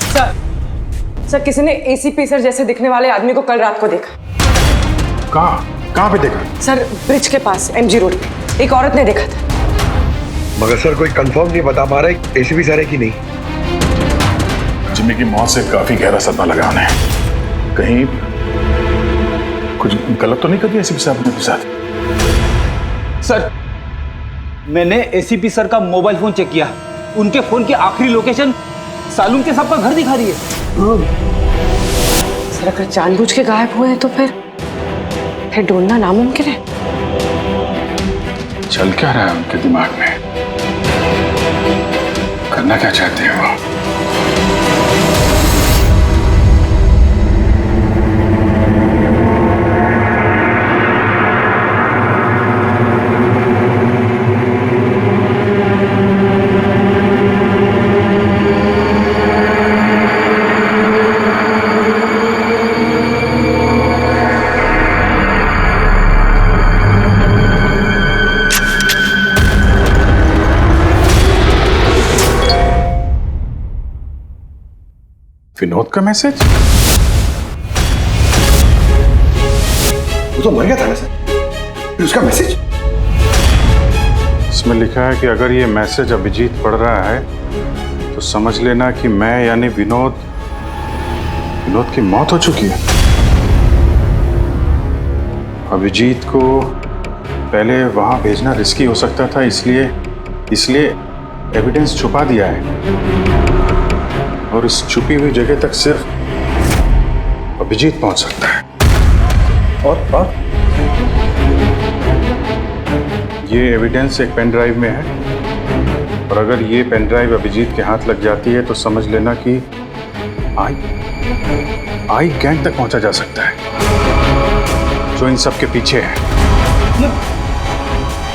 Sir, sir किसी ने ACP sir जैसे दिखने वाले आदमी को कल रात को देखा। कहाँ पे देखा? सर ब्रिज के पास एमजी रोड पे एक औरत ने देखा था। मगर सर कोई कंफर्म नहीं बता पा रहा एसीपी सर है कि नहीं। जिम्मी की मौत से काफी गहरा सदमा लगा उन्हें। कहीं कुछ गलत तो नहीं कर दिया एसीपी साहब ने साथ? सर मैंने एसीपी सर का मोबाइल फोन चेक किया, उनके फोन की आखिरी लोकेशन सालूम के साहब का घर दिखा रही है। सर अगर जानबूझ के गायब हुए हैं तो फिर ढूंढना नामुमकिन है। चल क्या रहा है उनके दिमाग में? करना क्या चाहते हैं वो? विनोद का मैसेज? वो तो मर गया था ना सर, फिर उसका मैसेज? इसमें लिखा है कि अगर ये मैसेज अभिजीत पढ़ रहा है तो समझ लेना कि मैं यानी विनोद की मौत हो चुकी है। अभिजीत को पहले वहां भेजना रिस्की हो सकता था, इसलिए एविडेंस छुपा दिया है और इस छुपी हुई जगह तक सिर्फ अभिजीत पहुंच सकता है। और ये एविडेंस एक पेन ड्राइव में है और अगर ये पेन ड्राइव अभिजीत के हाथ लग जाती है तो समझ लेना कि आई गैंग तक पहुंचा जा सकता है जो इन सब के पीछे है। ये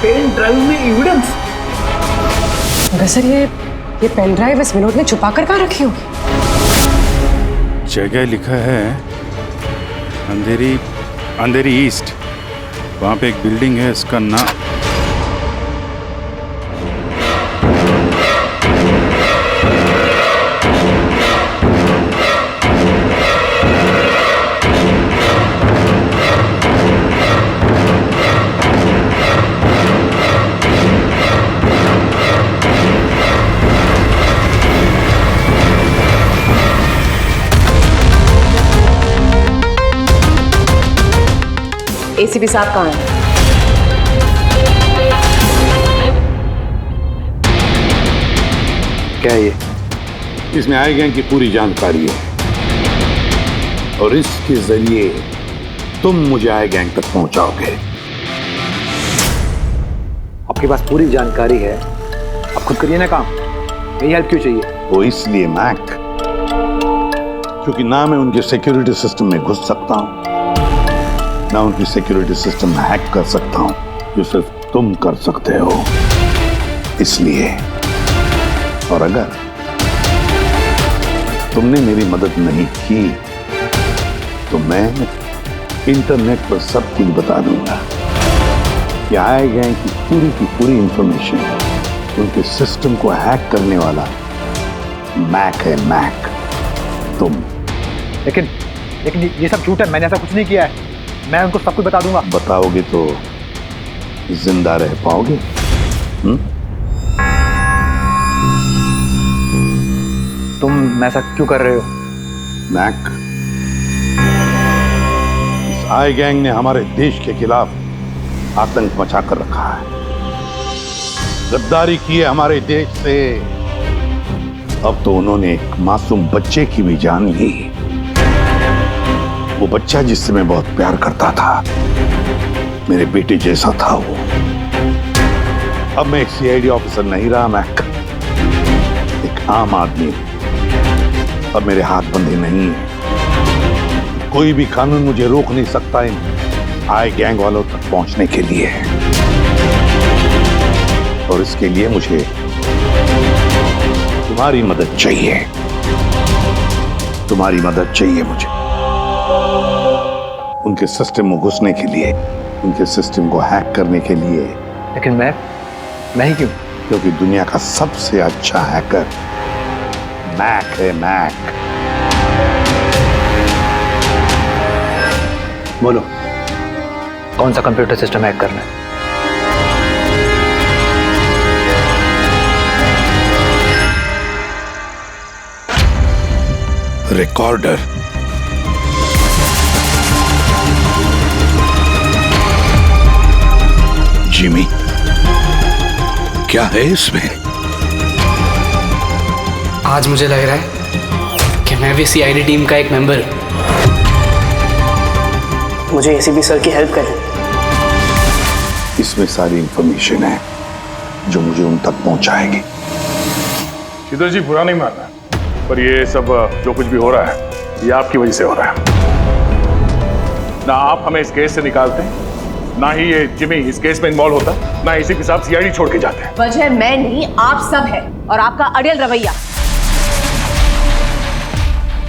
पेन ड्राइव में एविडेंस? मगर सर ये पेन ड्राइव इस विनोद ने छुपा कर कहाँ रखी होगी? जगह लिखा है अंधेरी ईस्ट, वहां पे एक बिल्डिंग है, इसका नाम एसीपी साहब कहाँ हैं? क्या ये? इसमें आई गैंग की पूरी जानकारी है और इसके जरिए तुम मुझे आई गैंग तक पहुंचाओगे। आपके पास पूरी जानकारी है, आप खुद करिए ना काम, यही हेल्प क्यों चाहिए? वो इसलिए मैक, क्योंकि ना मैं उनके सिक्योरिटी सिस्टम में घुस सकता हूं, ना उनकी सिक्योरिटी सिस्टम हैक कर सकता हूं, जो सिर्फ तुम कर सकते हो। इसलिए, और अगर तुमने मेरी मदद नहीं की तो मैं इंटरनेट पर सब कुछ बता दूंगा कि आई गैंग की पूरी इंफॉर्मेशन उनके सिस्टम को हैक करने वाला मैक है, मैक, तुम। लेकिन ये सब झूठ है, मैंने ऐसा कुछ नहीं किया है। मैं उनको सब कुछ बता दूंगा। बताओगे तो जिंदा रह पाओगे? तुम ऐसा क्यों कर रहे हो? मैक, इस आई गैंग ने हमारे देश के खिलाफ आतंक मचा कर रखा है, गद्दारी की है हमारे देश से। अब तो उन्होंने एक मासूम बच्चे की भी जान ली, वो बच्चा जिससे मैं बहुत प्यार करता था, मेरे बेटे जैसा था वो। अब मैं एक सीआईडी ऑफिसर नहीं रहा मैक, एक आम आदमी। अब मेरे हाथ बंधे नहीं है, कोई भी कानून मुझे रोक नहीं सकता इन आई गैंग वालों तक पहुंचने के लिए। और इसके लिए मुझे तुम्हारी मदद चाहिए, तुम्हारी मदद चाहिए मुझे उनके सिस्टम में घुसने के लिए, उनके सिस्टम को हैक करने के लिए। लेकिन मैं ही क्यों? क्योंकि दुनिया का सबसे अच्छा हैकर मैक है, मैक। बोलो, कौन सा कंप्यूटर सिस्टम हैक करना है? रिकॉर्डर। जिमी, क्या है इसमें? आज मुझे लग रहा है कि मैं भी सीआईडी टीम का एक मेंबर हूं। मुझे एसीपी सर की हेल्प करनी। इसमें सारी इंफॉर्मेशन है जो मुझे उन तक पहुंचाएगी। शीतल जी, बुरा नहीं मानना, पर ये सब जो कुछ भी हो रहा है ये आपकी वजह से हो रहा है। ना आप हमें इस केस से निकालते, ना ही ये जिमी इस केस में इन्वॉल्व होता, ना एसीपी साहब सीआईडी छोड़ के जाते हैं। वजह मैं नहीं, आप सब है, और आपका अड़ियल रवैया।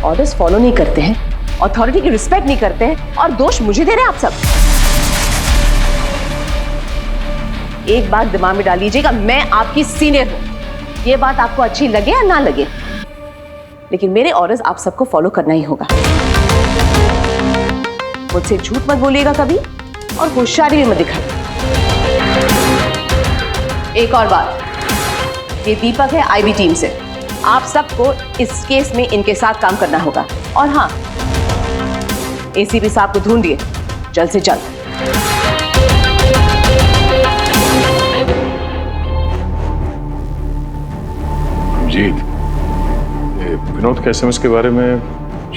ऑर्डर्स फॉलो नहीं करते हैं, अथॉरिटी की रिस्पेक्ट नहीं करते हैं, और दोष मुझे दे रहे हैं आप सब। एक बात दिमाग में डाल लीजिएगा, मैं आपकी सीनियर हूं। ये बात आपको अच्छी लगे या ना लगे, लेकिन मेरे ऑर्डर्स आप सबको फॉलो करना ही होगा। मुझसे झूठ मत बोलिएगा कभी, और होशियारी भी मत दिखाइए। एक और बात, ये दीपक है आईबी टीम से। आप सबको इस केस में इनके साथ काम करना होगा। और हाँ, एसीपी साहब को ढूंढिए जल्द से जल्द। जीत, ये विनोद के एसएमएस के बारे में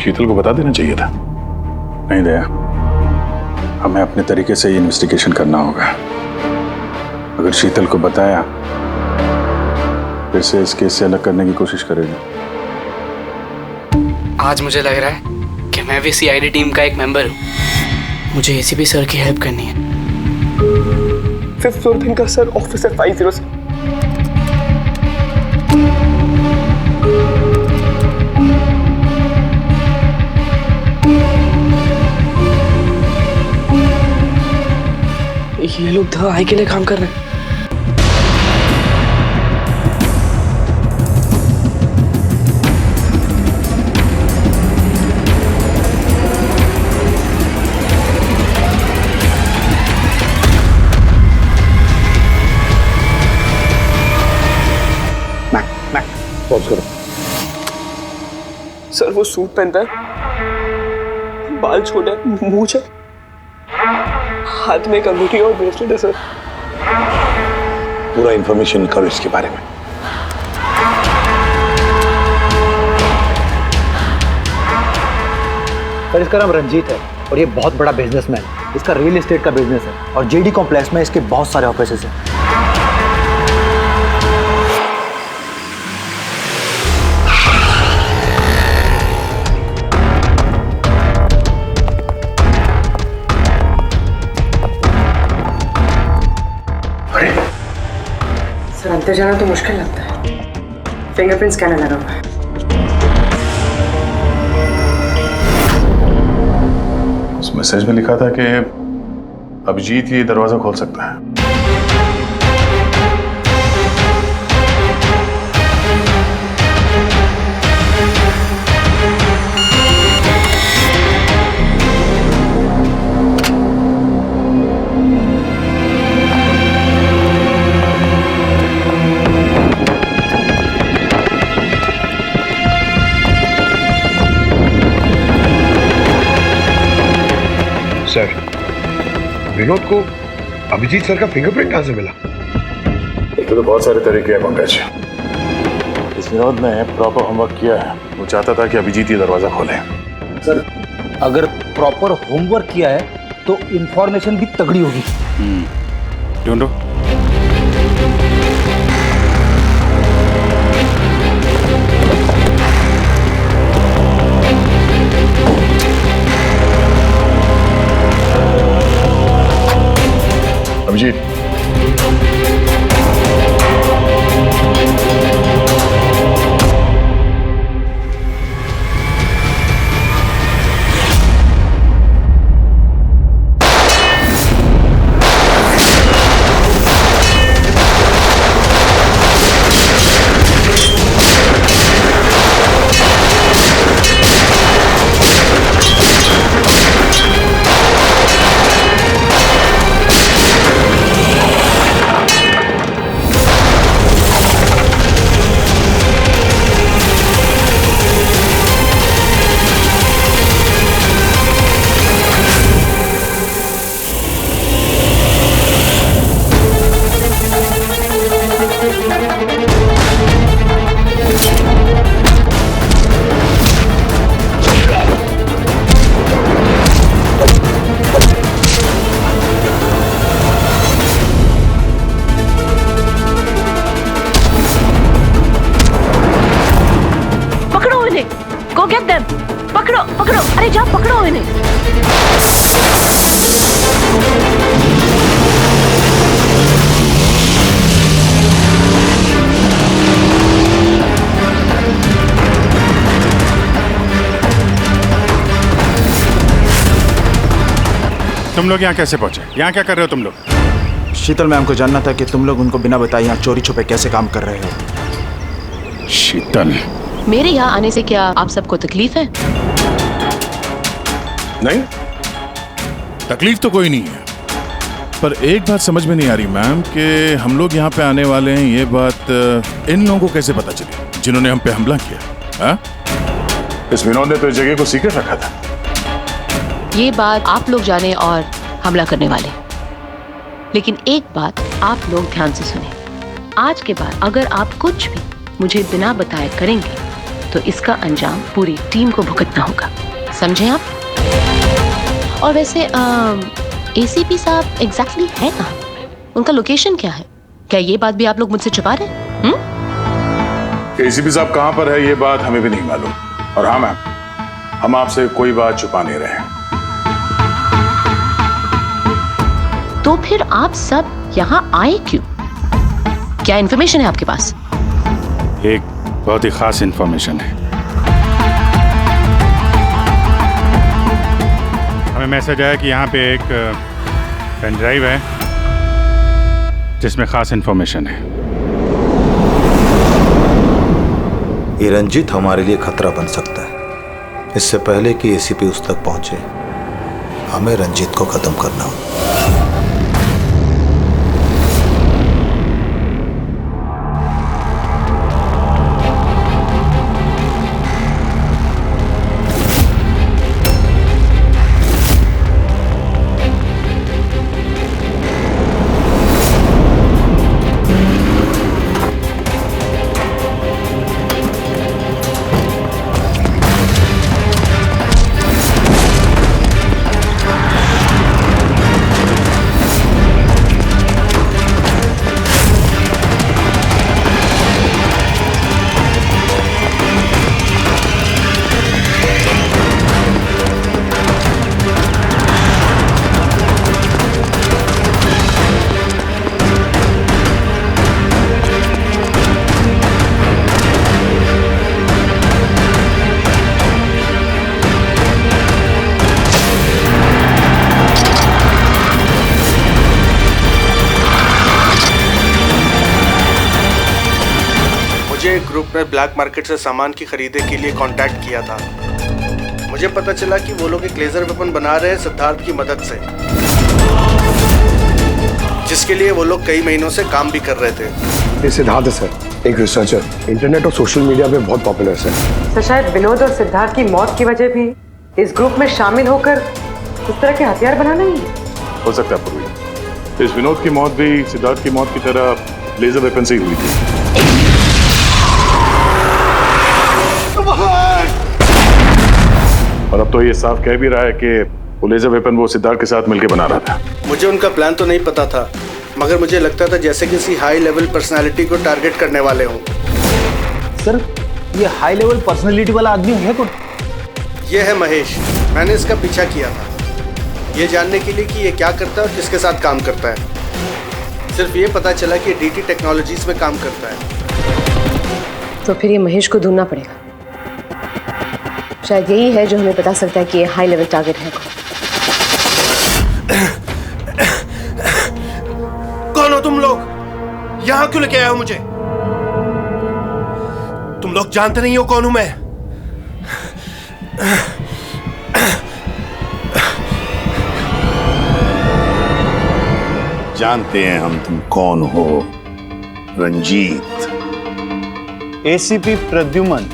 शीतल को बता देना चाहिए था। नहीं दया, हमें अपने तरीके से ये इन्वेस्टिगेशन करना होगा। अगर शीतल को बताया, फिर से इस केस से अलग करने की कोशिश करेगी। आज मुझे लग रहा है कि मैं भी सीआईडी टीम का एक मेंबर हूं। मुझे एसीपी सर की हेल्प करनी है। 5th फ्लोर दिन का सर, ऑफिसर 507। ये लोग द आई के लिए काम कर रहे हैं। पॉज करो। सर वो सूट पहनता है, बाल छोटा है, मूंछ है, हाथ में एक अंगूठी और ब्रेसलेट है सर। पूरा इंफॉर्मेशन निकालो इसके बारे में। सर, इसका नाम रंजीत है और ये बहुत बड़ा बिजनेसमैन है। इसका रियल एस्टेट का बिजनेस है और जेडी कॉम्प्लेक्स में इसके बहुत सारे ऑफिसेज हैं। सर, अंदर जाना तो मुश्किल लगता है। फिंगरप्रिंट स्कैनर लगा हुआ है। उस मैसेज में लिखा था कि अभिजीत ये दरवाजा खोल सकता है। सर, विनोद को अभिजीत सर का फिंगरप्रिंट कहां से मिला? तो बहुत सारे तरीके हैं पंकज। इस विनोद ने प्रॉपर होमवर्क किया है। वो चाहता था कि अभिजीत ये दरवाजा खोले। सर, अगर प्रॉपर होमवर्क किया है तो इंफॉर्मेशन भी तगड़ी होगी। ढूंढो। Abhijit, go get them. पकड़ो पकड़ो, अरे जाओ पकड़ो इन्हें। तुम लोग यहाँ कैसे पहुंचे? यहाँ क्या कर रहे हो तुम लोग? शीतल मैम को जानना था कि तुम लोग उनको बिना बताए यहाँ चोरी छुपे कैसे काम कर रहे हो। शीतल, मेरे यहाँ आने से क्या आप सबको तकलीफ है? नहीं, तकलीफ तो कोई नहीं है, पर एक बात समझ में नहीं आ रही मैम कि हम लोग यहाँ पे आने वाले हैं, ये बात इन लोगों को कैसे पता चली जिन्होंने हम पे हमला किया? हाँ? इस विनोद ने तो इस जगह को सीक्रेट रखा था। ये बात आप लोग जाने और हमला करने वाले, लेकिन एक बात आप लोग ध्यान से सुने। आज के बाद अगर आप कुछ भी मुझे बिना बताए करेंगे तो इसका अंजाम पूरी टीम को भुगतना होगा, समझे आप? और वैसे एसीपी साहब एग्जैक्टली है कहाँ? उनका लोकेशन क्या है? क्या ये बात भी आप लोग मुझसे छुपा रहे हैं? एसीपी साहब कहाँ पर है ये बात हमें भी नहीं मालूम। और हाँ मैम, हम आपसे कोई बात छुपा नहीं रहे हैं। तो फिर आप सब यहाँ आए क्यों? क्या इन्फॉर्मेशन है आपके पास? एक बहुत ही खास इंफॉर्मेशन है। हमें मैसेज आया कि यहाँ पे एक पेन ड्राइव है जिसमें खास इंफॉर्मेशन है। ये रंजीत हमारे लिए खतरा बन सकता है। इससे पहले कि एसीपी उस तक पहुंचे, हमें रंजीत को खत्म करना होगा। ग्रुप ने ब्लैक मार्केट से सामान की खरीदे के लिए कांटेक्ट किया था। मुझे पता चला कि वो लोग एक लेजर वेपन बना रहे हैं सिद्धार्थ की मदद से, जिसके लिए वो लोग कई महीनों से काम भी कर रहे थे। ये सिद्धार्थ है सर, एक रिसर्चर, इंटरनेट और सोशल मीडिया पे बहुत पॉपुलर है तो शायद विनोद और सिद्धार्थ की मौत की वजह भी इस ग्रुप में शामिल होकर इस तरह के हथियार बनाना ही है। हो सकता है पूर्वी, इस विनोद की मौत भी सिद्धार्थ की मौत की तरह लेजर वेपन से ही हुई थी। और अब तो ये साफ कह भी रहा है कि वो लेजर वेपन वो सिद्धार्थ के साथ मिलकर बना रहा था। मुझे उनका प्लान तो नहीं पता था, मगर मुझे लगता था जैसे किसी हाई लेवल पर्सनालिटी को टारगेट करने वाले हों। सर, ये हाई लेवल पर्सनालिटी वाला आदमी है कौन? ये है महेश। मैंने इसका पीछा किया था ये जानने के लिए कि ये क्या करता है और किसके साथ काम करता है। सिर्फ ये पता चला कि डीटी टेक्नोलॉजीज में काम करता है। तो फिर ये महेश को ढूंढना पड़ेगा। शायद यही है जो हमें बता सकता है कि ये हाई लेवल टारगेट है। कौन हो तुम लोग? यहां क्यों लेके आए हो मुझे? तुम लोग जानते नहीं हो कौन हूं मैं। जानते हैं हम तुम कौन हो, रंजीत। एसीपी प्रद्युमन।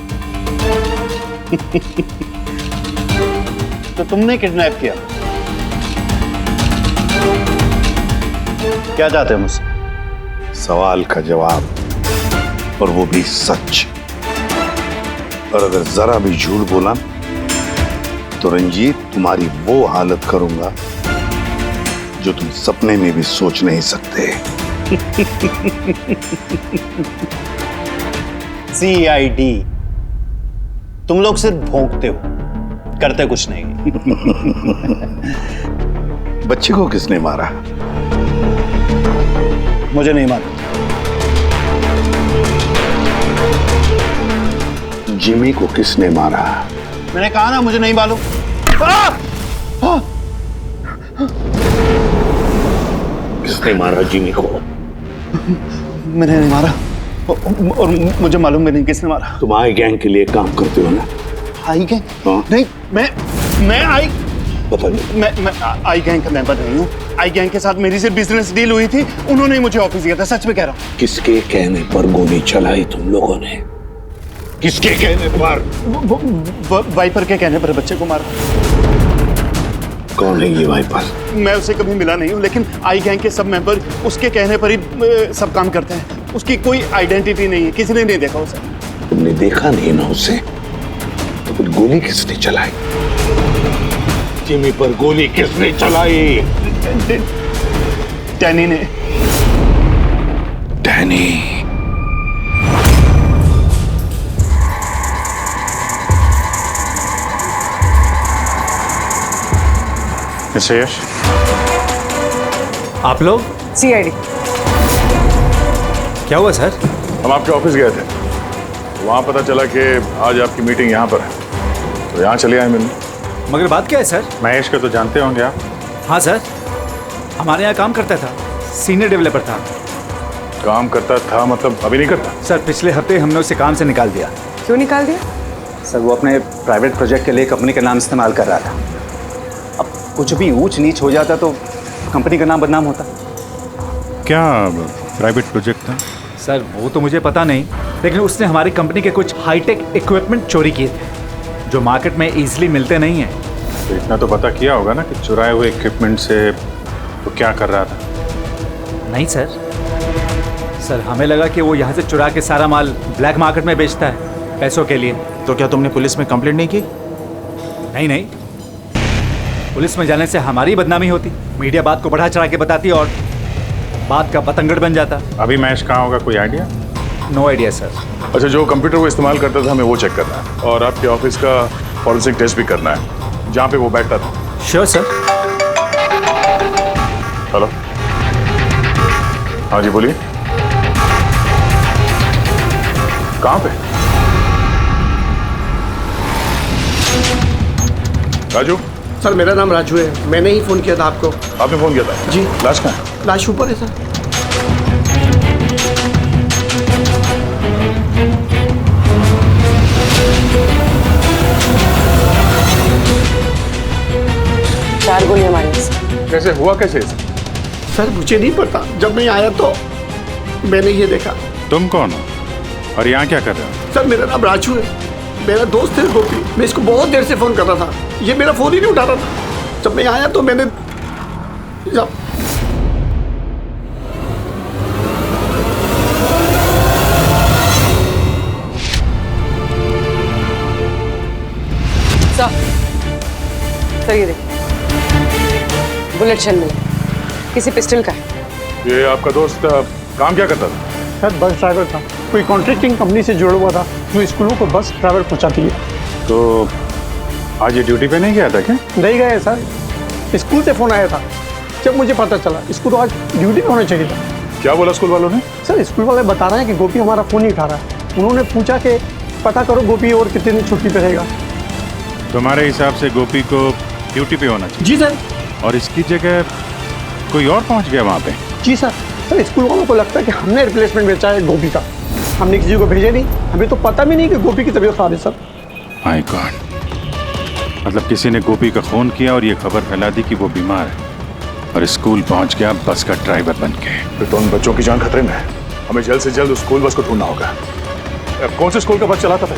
तो तुमने किडनैप किया? क्या चाहते हो मुझसे? सवाल का जवाब, और वो भी सच। और अगर जरा भी झूठ बोला तो रंजीत तुम्हारी वो हालत करूंगा जो तुम सपने में भी सोच नहीं सकते। CID तुम लोग सिर्फ भौंकते हो, करते कुछ नहीं। बच्चे को किसने मारा? मुझे नहीं मालूम। जिमी को किसने मारा? मैंने कहा ना मुझे नहीं मालूम। किसने मारा जिमी को? मैंने नहीं मारा और मुझे मालूम भी नहीं किसने मारा। तुम आई गैंग के लिए काम करते हो ना? आई गैंग? हाँ? नहीं, मैं आई पता नहीं। मैं आई गैंग का मेंबर नहीं हूँ। आई गैंग के साथ मेरी सिर्फ बिजनेस डील हुई थी, उन्होंने ही मुझे ऑफिस दिया था, सच में कह रहा हूँ। किसके कहने पर गोली चलाई तुम लोगों ने? किसके कहने पर? वाइपर के कहने पर बच्चे को मारा। कौन है ये वाइपर? मैं उसे कभी मिला नहीं हूँ, लेकिन आई गैंग के सब मेंबर उसके कहने पर ही सब काम करते हैं। उसकी कोई आइडेंटिटी नहीं है, किसी ने नहीं देखा उसे। तुमने देखा नहीं ना उसे? तो फिर गोली किसने चलाई? जिमी पर गोली किसने चलाई? डैनी ने। डैनी? मिस्टर यश, आप लोग? सीआईडी। क्या हुआ सर? हम आपके ऑफिस गए थे, वहाँ पता चला कि आज आपकी मीटिंग यहाँ पर है, तो यहाँ चले आए मिलने। मगर बात क्या है सर? महेश को तो जानते होंगे आप? हाँ सर, हमारे यहाँ काम करता था, सीनियर डेवलपर था। काम करता था मतलब अभी नहीं करता? सर पिछले हफ्ते हमने उसे काम से निकाल दिया। क्यों निकाल दिया? सर वो अपने प्राइवेट प्रोजेक्ट के लिए कंपनी का नाम इस्तेमाल कर रहा था। अब कुछ भी ऊंच नीच हो जाता तो कंपनी का नाम बदनाम होता। क्या प्राइवेट प्रोजेक्ट था? सर वो तो मुझे पता नहीं, लेकिन उसने हमारी कंपनी के कुछ हाईटेक इक्विपमेंट चोरी किए थे जो मार्केट में इजीली मिलते नहीं हैं। तो इतना तो पता किया होगा ना कि चुराए हुए इक्विपमेंट से वो क्या कर रहा था? नहीं सर, हमें लगा कि वो यहाँ से चुरा के सारा माल ब्लैक मार्केट में बेचता है पैसों के लिए। तो क्या तुमने पुलिस में कंप्लेंट नहीं की? नहीं, पुलिस में जाने से हमारी बदनामी होती, मीडिया बात को बढ़ा चढ़ा के बताती और बात का पतंगड़ बन जाता। अभी महेश कहाँ होगा, कोई आइडिया? No idea sir. अच्छा, जो कंप्यूटर वो इस्तेमाल करता था हमें वो चेक करना है और आपके ऑफिस का फॉरेंसिक टेस्ट भी करना है जहाँ पे वो बैठता था। Sure sir. हेलो, हाँ जी बोलिए, कहाँ पे? राजू? सर मेरा नाम राजू है, मैंने ही फोन किया था आपको। आपने फोन किया था? जी। लाश कहाँ है? लाश ऊपर है सर। चार गोली हमारे पास। कैसे हुआ, कैसे? सर मुझे नहीं पता, जब मैं आया तो मैंने ये देखा। तुम कौन हो और यहाँ क्या कर रहे हो? सर मेरा नाम राजू है, मेरा दोस्त है गोपी। मैं इसको बहुत देर से फोन कर रहा था, ये मेरा फोन ही नहीं उठा रहा था। जब मैं आया तो मैंने सर ये देखिए, बुलेट शेल मिला, किसी पिस्टल का है। ये आपका दोस्त काम क्या करता था? सर बस ड्राइवर था, कोई कॉन्ट्रैक्टिंग कंपनी से जुड़ा हुआ था जो स्कूलों को बस ड्राइवर पहुंचाती है। तो आज ये ड्यूटी पे नहीं गया था क्या? नहीं गए सर, स्कूल से फोन आया था। जब मुझे पता चला इसको तो आज ड्यूटी पे होना चाहिए था। क्या बोला स्कूल वालों ने? सर स्कूल वाले बता रहे हैं कि गोपी हमारा फोन नहीं उठा रहा है। उन्होंने पूछा कि पता करो गोपी और कितने दिन छुट्टी पे रहेगा। तुम्हारे हिसाब से गोपी को ड्यूटी पे होना चाहिए? जी सर। और इसकी जगह कोई और पहुंच गया वहाँ पे? जी सर। सर स्कूल वालों को लगता है कि हमने रिप्लेसमेंट बेचा है गोपी का, हमने किसी को भेजा नहीं, हमें तो पता भी नहीं कि गोपी की तबीयत खराब है सर। माय गॉड, मतलब किसी ने गोपी का फोन किया और ये खबर फैला दी कि वो बीमार है और स्कूल पहुंच गया बस का ड्राइवर बन के। फिर तो उन बच्चों की जान खतरे में है, हमें जल्द से जल्द उस स्कूल बस को ढूंढना होगा। कौन से स्कूल का बस चलाता था?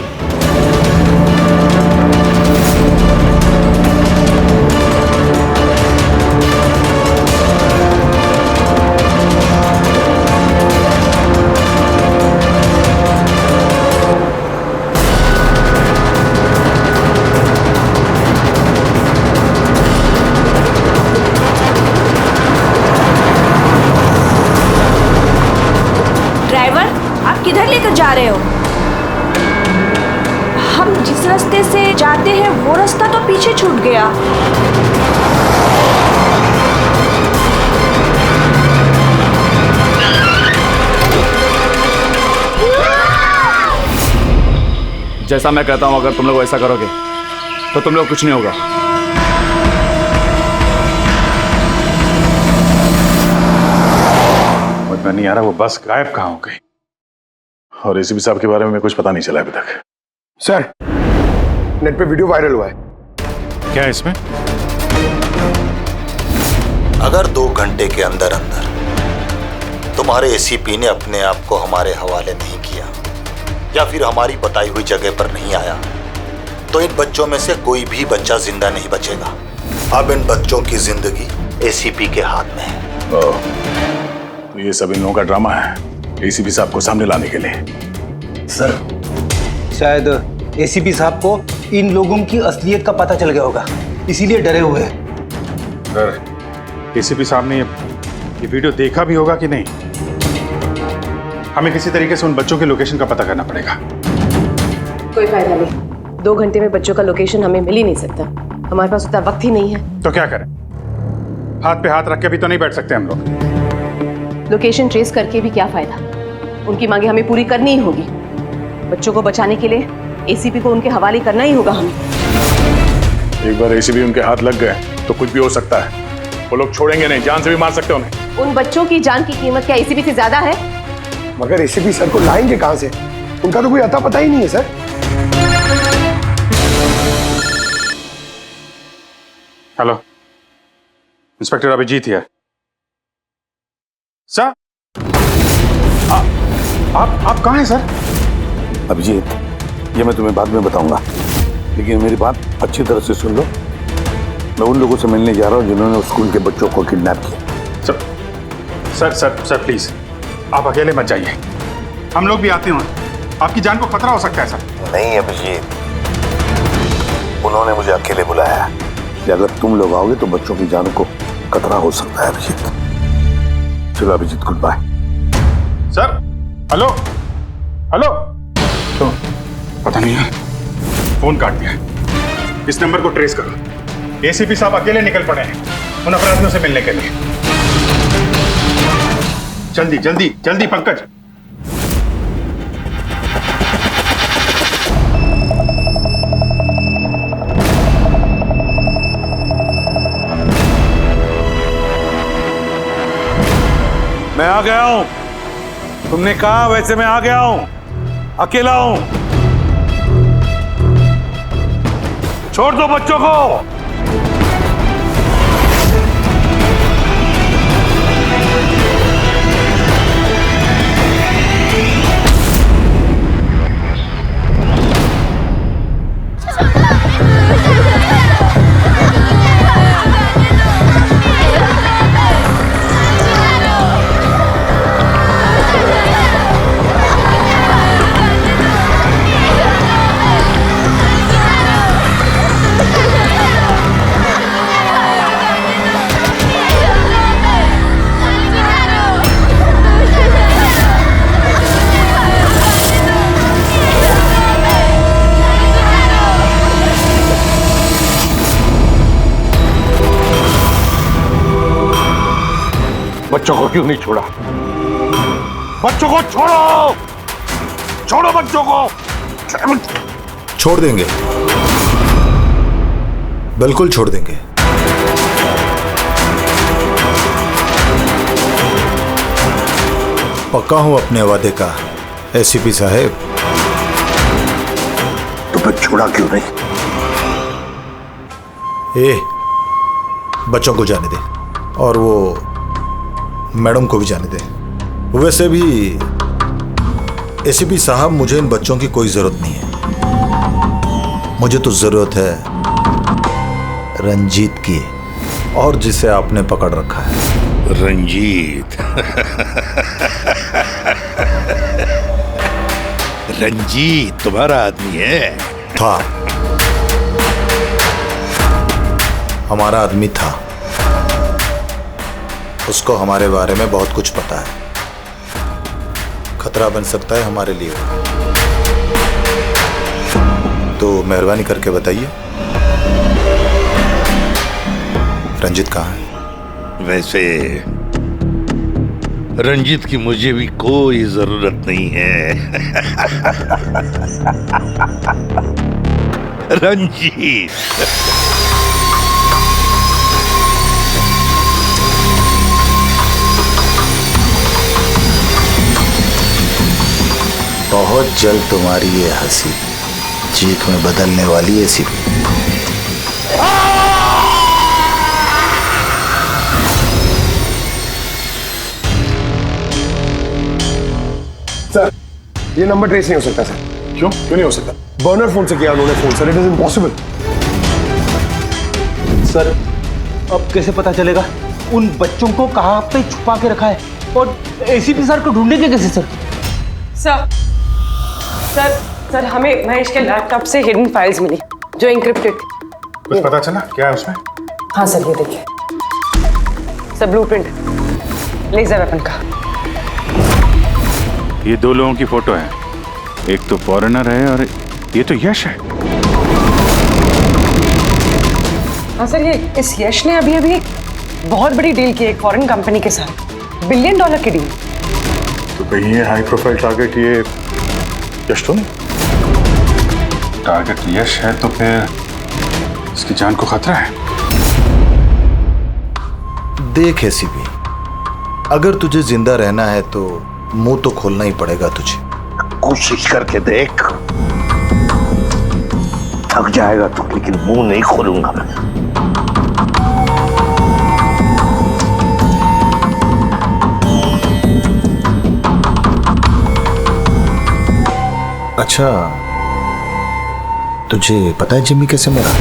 ड्राइवर, आप किधर लेकर जा रहे हो? से जाते हैं वो रास्ता तो पीछे छूट गया। जैसा मैं कहता हूं, अगर तुम लोग ऐसा करोगे तो तुम लोग कुछ नहीं होगा। मुझे नहीं आ रहा वो बस गायब कहाँ हो गई, और एसीपी साहब के बारे में कुछ पता नहीं चला अभी तक। सर, नेट पे वीडियो वायरल हुआ है। क्या है इसमें? अगर 2 घंटे के अंदर अंदर तुम्हारे एसीपी ने अपने आप को हमारे हवाले नहीं किया या फिर हमारी बताई हुई जगह पर नहीं आया, तो इन बच्चों में से कोई भी बच्चा जिंदा नहीं बचेगा। अब इन बच्चों की जिंदगी एसीपी के हाथ में है। तो ये सब इन लोगों का ड्रामा है एसीपी साहब को सामने लाने के लिए। सर, शायद एसीपी साहब को इन लोगों की असलियत का पता चल गया होगा, इसीलिए डरे हुए हैं। सर, एसीपी साहब ने ये वीडियो देखा भी होगा कि नहीं? हमें किसी तरीके से उन बच्चों के लोकेशन का पता करना पड़ेगा। कोई फायदा नहीं, 2 घंटे में बच्चों का लोकेशन हमें मिल ही नहीं सकता। हमारे पास उतना वक्त ही नहीं है। तो क्या करें? हाथ पे हाथ रख के भी तो नहीं बैठ सकते हम लोग। लोकेशन ट्रेस करके भी क्या फायदा? उनकी मांगे हमें पूरी करनी ही होगी। बच्चों को बचाने के लिए एसीपी को उनके हवाले करना ही होगा हमें। एक बार एसीपी उनके हाथ लग गए तो कुछ भी हो सकता है। वो लोग छोड़ेंगे नहीं, जान से भी मार सकते हैं उन्हें। उन बच्चों की जान की कीमत क्या एसीपी से ज्यादा है? मगर एसीपी सर को लाएंगे कहां से? उनका तो कोई अता पता ही नहीं है sir. Hello, inspector Abhijit here. Sir, आप कहाँ हैं सर? अभिजीत, ये मैं तुम्हें बाद में बताऊंगा, लेकिन मेरी बात अच्छी तरह से सुन लो। मैं उन लोगों से मिलने जा रहा हूँ जिन्होंने स्कूल के बच्चों को किडनैप किया। सर प्लीज, आप अकेले मत जाइए, हम लोग भी आते हैं। आपकी जान को खतरा हो सकता है सर। नहीं अभिजीत, उन्होंने मुझे अकेले बुलाया है कि अगर तुम लोग आओगे तो बच्चों की जान को खतरा हो सकता है। अभिजीत, चलो Abhijit, good bye. Sir, hello hello, तो पता नहीं है, फोन काट दिया। इस नंबर को ट्रेस करो। एसीपी साहब अकेले निकल पड़े हैं उन अपराधियों से मिलने के लिए। जल्दी जल्दी जल्दी पंकज। मैं आ गया हूं। तुमने कहा वैसे मैं आ गया हूं। अकेला हूं। छोड़ दो बच्चों को। बच्चों को क्यों नहीं छोड़ा? बच्चों को छोड़ो, छोड़ो बच्चों को। छोड़ देंगे, बिल्कुल छोड़ देंगे। पक्का हूं अपने वादे का एसीपी साहब। तो फिर छोड़ा क्यों नहीं? बच्चों को जाने दे और वो मैडम को भी जाने दे। वैसे भी एसीपी साहब, मुझे इन बच्चों की कोई जरूरत नहीं है। मुझे तो जरूरत है रंजीत की, और जिसे आपने पकड़ रखा है। रंजीत? रंजीत तुम्हारा आदमी है? था, हमारा आदमी था। उसको हमारे बारे में बहुत कुछ पता है। खतरा बन सकता है हमारे लिए। तो मेहरबानी करके बताइए, रंजित कहाँ है? वैसे रंजीत की मुझे भी कोई जरूरत नहीं है। रंजीत बहुत जल्द तुम्हारी ये हंसी चीख में बदलने वाली है एसीपी। सर, ये नंबर ट्रेस नहीं हो सकता सर। क्यों नहीं हो सकता? बर्नर फोन से किया उन्होंने phone sir, it is impossible. Sir अब कैसे पता चलेगा उन बच्चों को कहाँ पे छुपा के रखा है, और एसीपी सर को ढूंढेंगे कैसे सर? सर सर सर हमें महेश के लैपटॉप से हिडन फाइल्स मिली जो इंक्रिप्टेड थी। कुछ पता चला क्या है उसमें? हाँ सर, ये देखिए सर, ब्लूप्रिंट लेजर वेपन का। ये दो लोगों की फोटो है, एक तो फॉरेनर है और ये तो यश है। हाँ सर, ये इस यश ने अभी अभी बहुत बड़ी डील की एक फॉरेन कंपनी के साथ, $1 बिलियन की डील। तो कहीं ये हाई प्रोफाइल टारगेट ये यश तो नहीं? टारगेट यश है तो फिर इसकी जान को खतरा है। देख एसीपी, अगर तुझे जिंदा रहना है तो मुंह तो खोलना ही पड़ेगा तुझे। कोशिश करके देख, थक जाएगा तो, लेकिन मुंह नहीं खोलूंगा मैं। अच्छा, तुझे पता है जिम्मी कैसे मरा?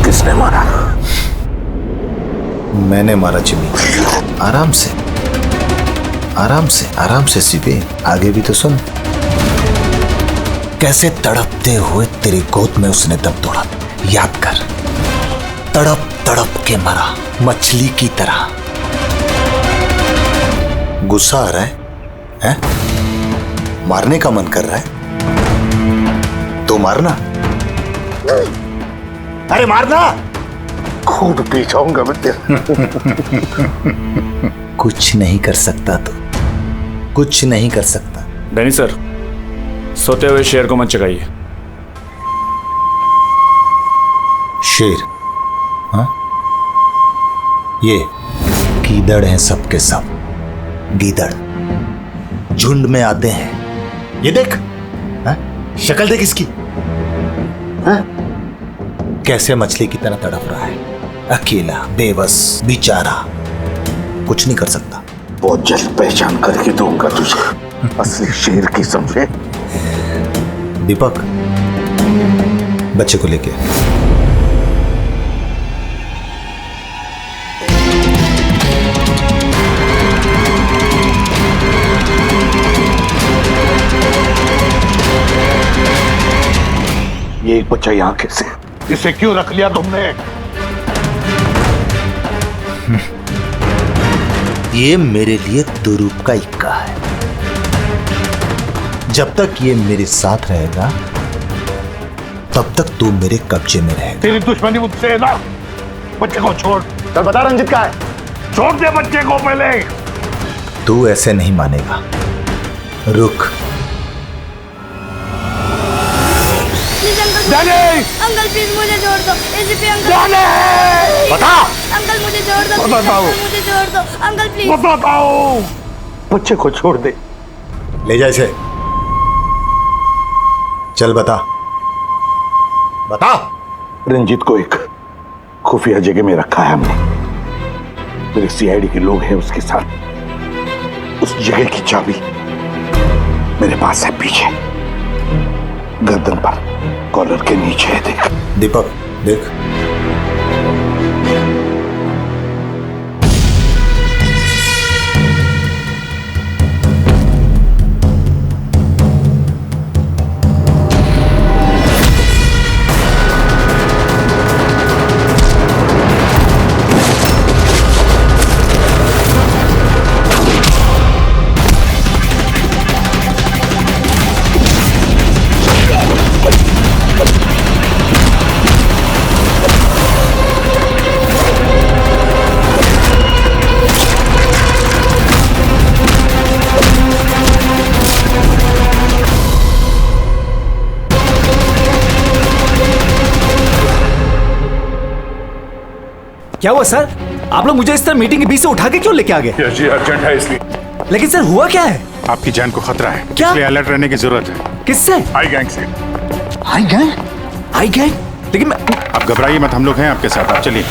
किसने मारा? मैंने मारा जिम्मी। आराम से आराम से आराम से सीपे, आगे भी तो सुन। कैसे तड़पते हुए तेरी गोद में उसने दम तोड़ा, याद कर। तड़प तड़प के मरा, मछली की तरह। गुस्सा आ रहा है? मारने का मन कर रहा है तो मारना। अरे मारना, खूब पी जाऊंगा मैं तेरा। कुछ नहीं कर सकता तू, कुछ नहीं कर सकता। डैनी सर, सोते हुए शेर को मत जगाइए। शेर? हाँ, ये गीदड़ हैं सबके सब। गीदड़ झुंड में आते हैं। ये देख, शक्ल देख इसकी, कैसे मछली की तरह तड़प रहा है, अकेला, बेबस, बेचारा, कुछ नहीं कर सकता। बहुत जल्द पहचान करके दूंगा तुझे असली शेर की, समझे? दीपक, बच्चे को लेके ये एक बच्चा यहाँ कैसे? इसे क्यों रख लिया तुमने? ये मेरे लिए दुरूप का इक्का है। जब तक ये मेरे साथ रहेगा तब तक तू मेरे कब्जे में रहेगा। तेरी दुश्मनी मुझसे है ना? बच्चे को छोड़। चल बता रंजित का है, छोड़ दे बच्चे को पहले। तू ऐसे नहीं मानेगा, रुक। अंकल प्लीज मुझे छोड़ दो, एसीपी अंकल। बता। अंकल मुझे छोड़ दो, बताओ। मुझे छोड़ दो अंकल प्लीज। बताओ, बच्चे को छोड़ दे। ले जा इसे, चल बता। बता। रंजीत को एक खुफिया जगह में रखा है हमने। मेरे सीआईडी के लोग हैं उसके साथ। उस जगह की चाबी मेरे पास है, पीछे गर्दन पर कॉलर के नीचे है। देख दीपक, देख। क्या हुआ सर? आप लोग मुझे इस तरह मीटिंग के बीच से उठा के क्यों लेके आ गए? यस जी, अर्जेंट है इसलिए। लेकिन सर हुआ क्या है? आपकी जान को खतरा है, क्या? इसलिए अलर्ट रहने की जरूरत है। किससे? आई गैंग से। आई गैंग? आई गैंग? लेकिन मैं... आप घबराइए मत, हम लोग हैं आपके साथ, आप चलिए।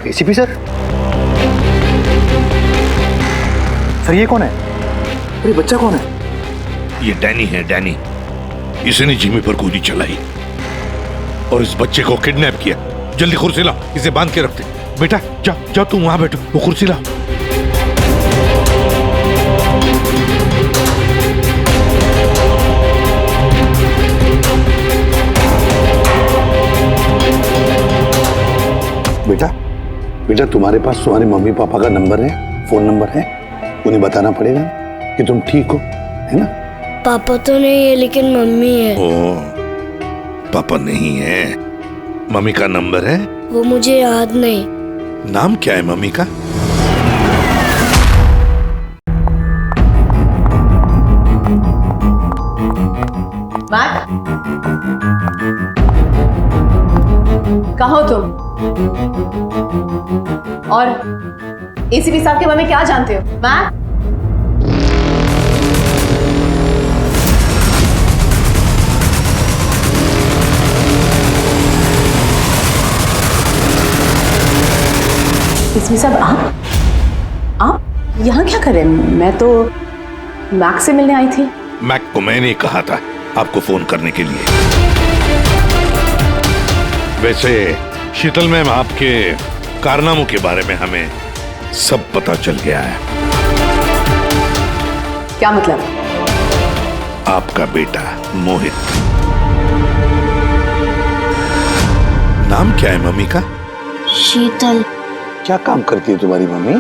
ACP sir? सर ये कौन है? अरे बच्चा कौन है? ये डैनी है, डैनी। इसने जिमी पर गोली चलाई और इस बच्चे को किडनैप किया। जल्दी कुर्सी लाओ, इसे बांध के रखते। बेटा जा जा, तुम वहां बैठो, वो कुर्सी लाओ। बेटा बेटा, तुम्हारे पास तुम्हारे मम्मी पापा का नंबर है, फोन नंबर है? उन्हें बताना पड़ेगा कि तुम ठीक हो, है ना? पापा तो नहीं है लेकिन मम्मी है। ओ, पापा नहीं है, मम्मी का नंबर है? वो मुझे याद नहीं। नाम क्या है मम्मी का? कहाँ हो तुम? और एसीपी साहब के बारे में क्या जानते हो? मैट? एसीपी साहब आप यहाँ क्या कर रहे हैं? मैं तो मैक से मिलने आई थी। मैक को मैंने कहा था आपको फोन करने के लिए। वैसे शीतल मैम, आपके कारनामों के बारे में हमें सब पता चल गया है। क्या मतलब? आपका बेटा मोहित। नाम क्या है मम्मी का? शीतल। क्या काम करती है तुम्हारी मम्मी?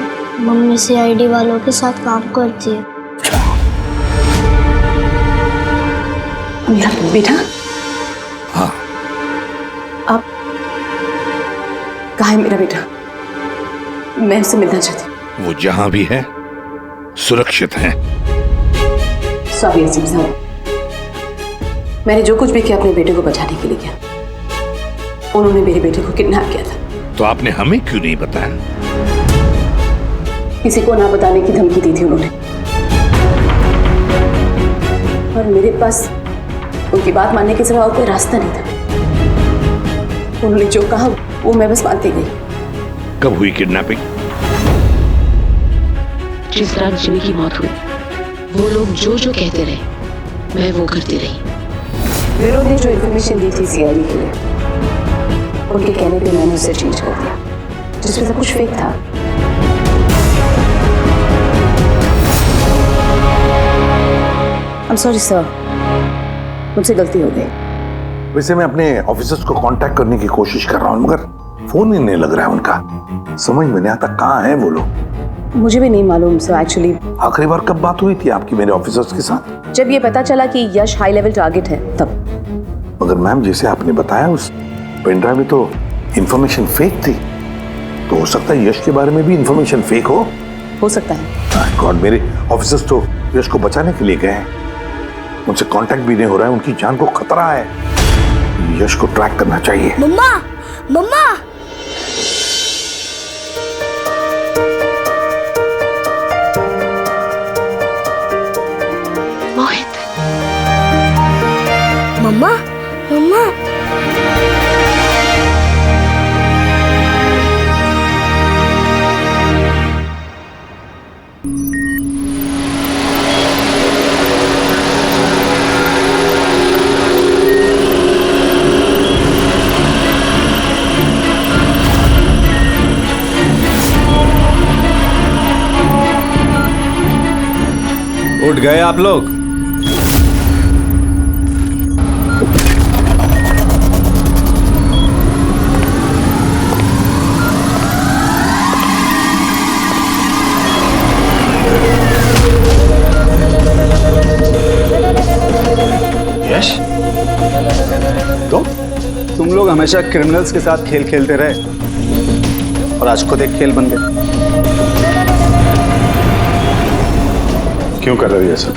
मम्मी सीआईडी वालों के साथ काम करती है। मेरा बेटा? हाँ। अब कहाँ है मेरा बेटा? मैं उससे मिलना चाहती हूँ। वो जहां भी है सुरक्षित है। सॉरी एसीपी साहब, मैंने जो कुछ भी किया अपने बेटे को बचाने के लिए किया। उन्होंने मेरे बेटे को किडनैप किया था। तो आपने हमें क्यों नहीं बताया? किसी को ना बताने की धमकी दी थी उन्होंने, और मेरे पास उनकी बात मानने के सिवा और कोई रास्ता नहीं था। उन्होंने जो कहा वो मैं बस मानती गई। कब हुई किडनैपिंग? जिस रात जिमी की मौत हुई, वो लोग जो जो कहते रहे मैं वो करती रही। विरोध ने जो इन्फॉर्मेशन दी थी सीआईडी के लिए, उनके कहने पे मैंने उसे चेंज कर दिया, जिसमें सब कुछ फेक था। I'm sorry sir, मुझसे गलती हो गई। वैसे मैं अपने ऑफिसर्स को कांटेक्ट करने की कोशिश कर रहा हूँ, मगर फोन ही नहीं लग रहा है उनका। समझ में नहीं आता कहाँ हैं वो लोग। मुझे भी नहीं मालूम सर एक्चुअली। आखिरी बार कब बात हुई थी आपकी मेरे ऑफिसर्स के साथ? जब ये पता चला कि यश हाई लेवल टारगेट है तब। मगर मैम, जैसे आपने बताया उस पेनड्राइव में तो इंफॉर्मेशन फेक थी, तो हो सकता है यश के बारे में भी इंफॉर्मेशन फेक हो सकता है। गॉड, मेरे ऑफिसर्स तो यश को बचाने के लिए गए हैं, उनसे कांटेक्ट भी नहीं हो रहा है, उनकी जान को खतरा है। यश को ट्रैक करना चाहिए। मम्मा, मम्मा। मोहित। मम्मा, मम्मा। उठ गए आप लोग? यश, तुम लोग हमेशा क्रिमिनल्स के साथ खेल खेलते रहे और आज खुद एक खेल बन गए। क्यों कर रही है सब?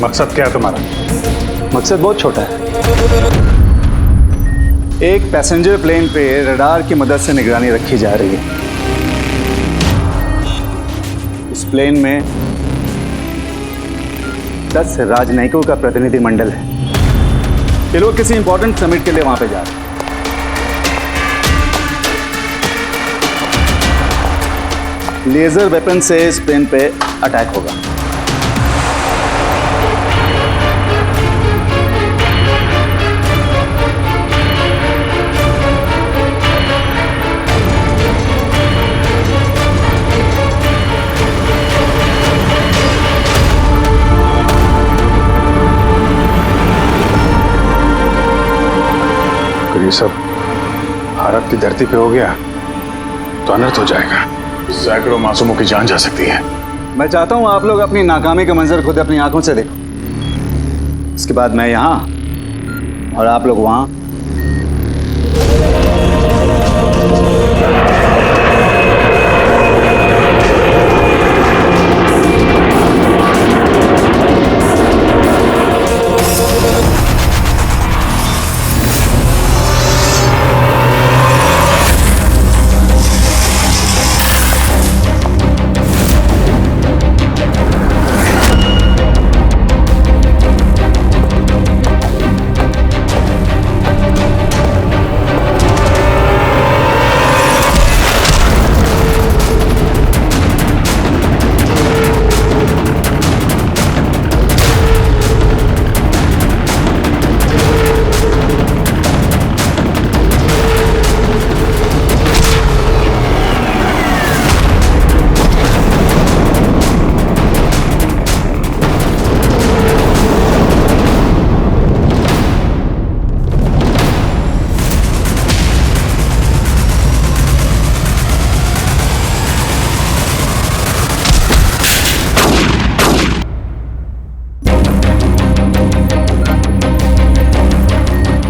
मकसद क्या है तुम्हारा? मकसद बहुत छोटा है। एक पैसेंजर प्लेन पे रडार की मदद से निगरानी रखी जा रही है। इस प्लेन में 10 राजनयिकों का प्रतिनिधि मंडल है। ये लोग किसी इंपॉर्टेंट समिट के लिए वहां पे जा रहे हैं। लेजर वेपन से इस प्लेन पे अटैक होगा। अगर ये सब भारत की धरती पे हो गया तो अनर्थ हो जाएगा। सैकड़ों मासूमों की जान जा सकती है। मैं चाहता हूं आप लोग अपनी नाकामी का मंजर खुद अपनी आंखों से देखो। इसके बाद मैं यहां और आप लोग वहां।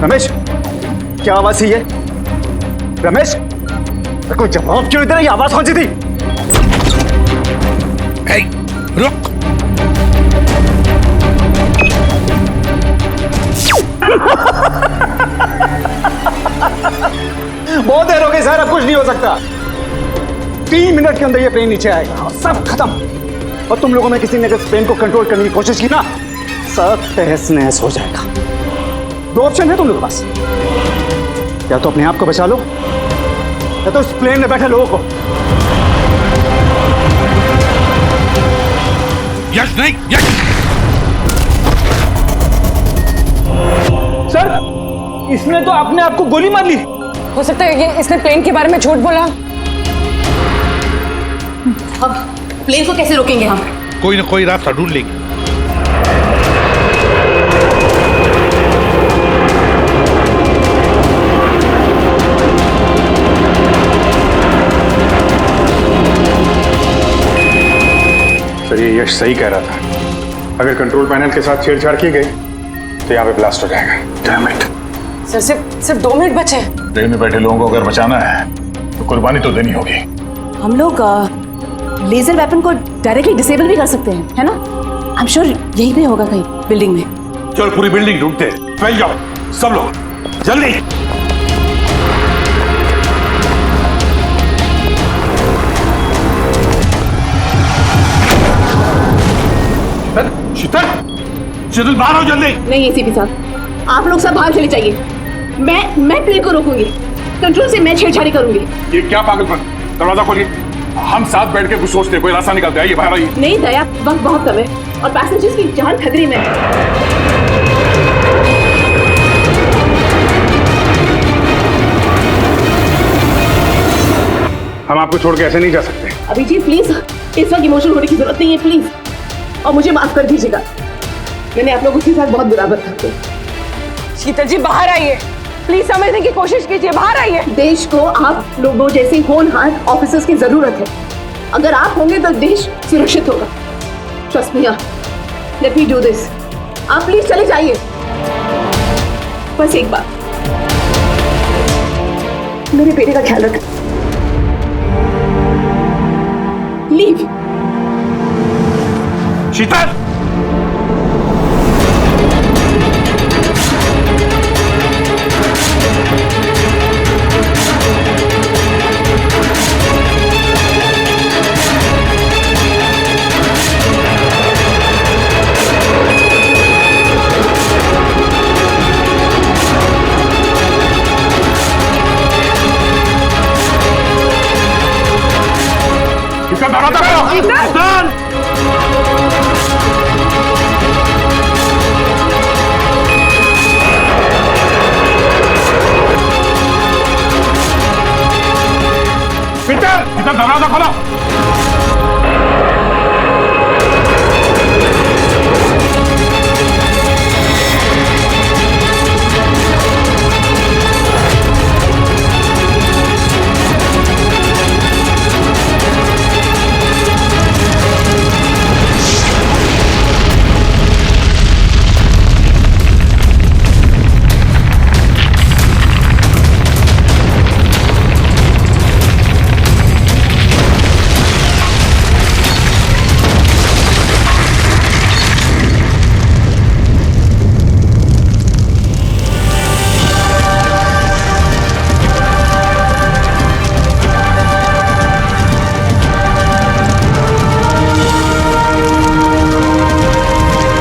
रमेश, क्या आवाज थी ये? रमेश, कोई जवाब क्यों दे रहा? ये आवाज कौन सी थी? रुक। बहुत देर हो गई सर, अब कुछ नहीं हो सकता। 3 मिनट के अंदर ये प्लेन नीचे आएगा और सब खत्म। और तुम लोगों में किसी ने अगर प्लेन को कंट्रोल करने की कोशिश की ना, सब तहस नहस हो जाएगा। 2 ऑप्शन है तुम लोगों के पास, या तो अपने आप को बचा लो या तो उस प्लेन में बैठे लोगों को। यश नहीं, यश। सर, इसने तो अपने आप को गोली मार ली। हो सकता है ये इसने प्लेन के बारे में झूठ बोला। अब प्लेन को कैसे रोकेंगे हम? कोई ना कोई रास्ता ढूंढ लेंगे। सर, ये यश सही कह रहा था। अगर कंट्रोल पैनल के साथ छेड़छाड़ की गई तो यहाँ पे ब्लास्ट हो जाएगा। Damn it. सर, सिर्फ 2 मिनट बचे हैं। ट्रेन में बैठे लोगों को अगर बचाना है तो कुर्बानी तो देनी होगी। हम लोग लेजर वेपन को डायरेक्टली डिसेबल भी कर सकते हैं, है ना? आई एम श्योर यहीं पे होगा कहीं बिल्डिंग में। चल पूरी बिल्डिंग ढूंढते, फैल जाओ सब लोग, जल्दी। शीतल, शीतल बाहर आओ जल्दी। नहीं एसीपी साहब, आप लोग सब बाहर चले जाइए। मैं प्लेन को रोकूंगी, कंट्रोल से मैं छेड़छाड़ी करूंगी। ये क्या पागलपन? दरवाजा खोलिए, हम साथ बैठ के कुछ सोचते हैं, कोई रास्ता निकलता है। ये बाहर आइए। नहीं दया, वक्त बहुत कम है और पैसेंजर्स की जान खतरे में है। हम आपको छोड़ के ऐसे नहीं जा सकते। अभिजीत प्लीज, इस वक्त इमोशनल होने की जरूरत नहीं है प्लीज, और मुझे माफ कर दीजिएगा। मैंने आप लोगों के साथ बहुत बुरा बर्ताव किया। शीतल जी बाहर आइए, प्लीज समझने की कोशिश कीजिए, बाहर आइए। देश को आप लोगों जैसे होनहार ऑफिसर्स की जरूरत है। अगर आप होंगे तो देश सुरक्षित होगा। Trust me, let me do this. आप प्लीज चले जाइए। बस एक बात, मेरे बेटे का ख्याल रख। लीव। शीतल